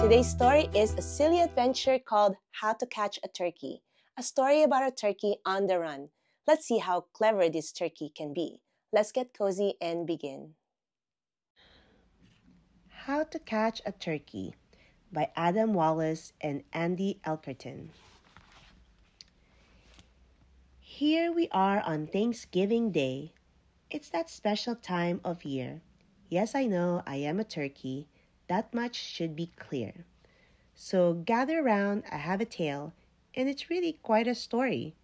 Today's story is a silly adventure called How to Catch a Turkey, a story about a turkey on the run. Let's see how clever this turkey can be. Let's get cozy and begin. How to Catch a Turkey by Adam Wallace and Andy Elkerton. Here we are on Thanksgiving Day. It's that special time of year. Yes, I know I am a turkey. That much should be clear. So gather around, I have a tale, and it's really quite a story.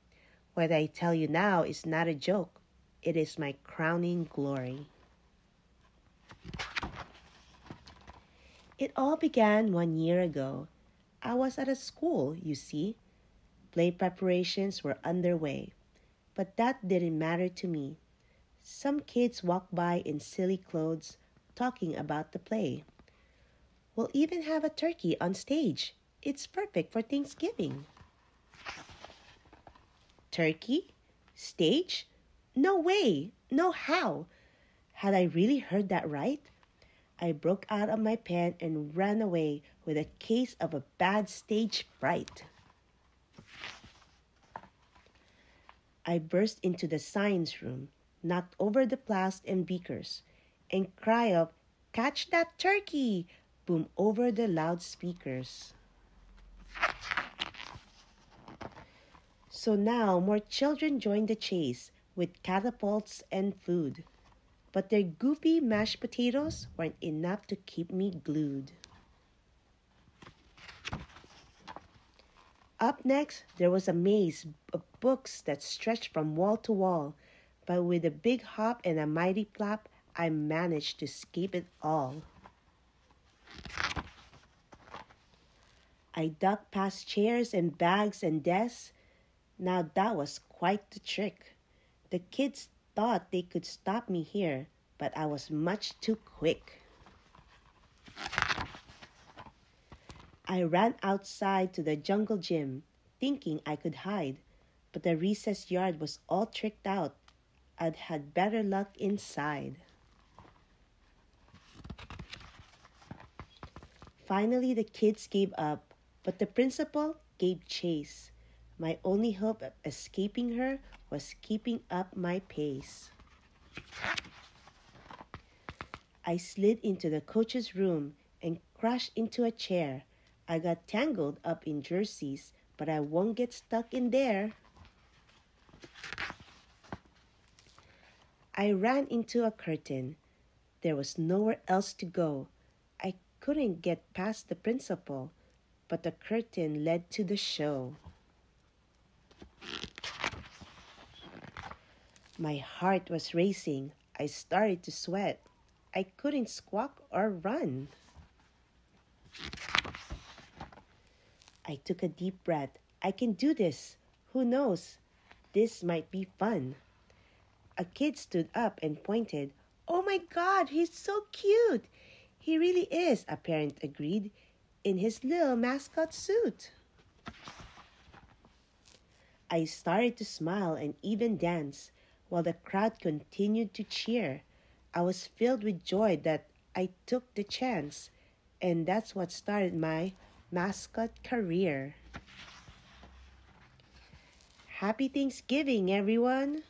What I tell you now is not a joke. It is my crowning glory. It all began 1 year ago. I was at a school, you see. Play preparations were underway, but that didn't matter to me. Some kids walked by in silly clothes, talking about the play. We'll even have a turkey on stage. It's perfect for Thanksgiving. Turkey? Stage? No way! No how! Had I really heard that right? I broke out of my pen and ran away with a case of a bad stage fright. I burst into the science room, knocked over the flasks and beakers, and cry of, "Catch that turkey!" boom over the loudspeakers. So now more children joined the chase with catapults and food. But their goofy mashed potatoes weren't enough to keep me glued. Up next, there was a maze of books that stretched from wall to wall, but with a big hop and a mighty flap, I managed to escape it all. I ducked past chairs and bags and desks. Now that was quite the trick. The kids thought they could stop me here, but I was much too quick. I ran outside to the jungle gym, thinking I could hide, but the recess yard was all tricked out. I'd had better luck inside. Finally, the kids gave up, but the principal gave chase. My only hope of escaping her was keeping up my pace. I slid into the coach's room and crashed into a chair. I got tangled up in jerseys, but I won't get stuck in there. I ran into a curtain. There was nowhere else to go. I couldn't get past the principal, but the curtain led to the show. My heart was racing. I started to sweat. I couldn't squawk or run. I took a deep breath. I can do this. Who knows? This might be fun. A kid stood up and pointed. "Oh my God, he's so cute!" "He really is," a parent agreed, "in his little mascot suit." I started to smile and even dance, while the crowd continued to cheer. I was filled with joy that I took the chance, and that's what started my mascot career. Happy Thanksgiving, everyone!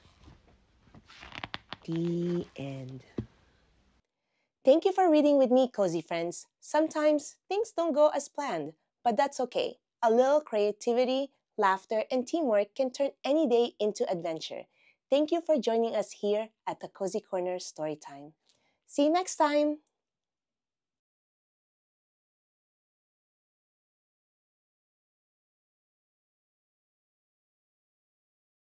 The end. Thank you for reading with me, cozy friends. Sometimes things don't go as planned, but that's okay. A little creativity, laughter, and teamwork can turn any day into adventure. Thank you for joining us here at the Cozy Corner Storytime. See you next time!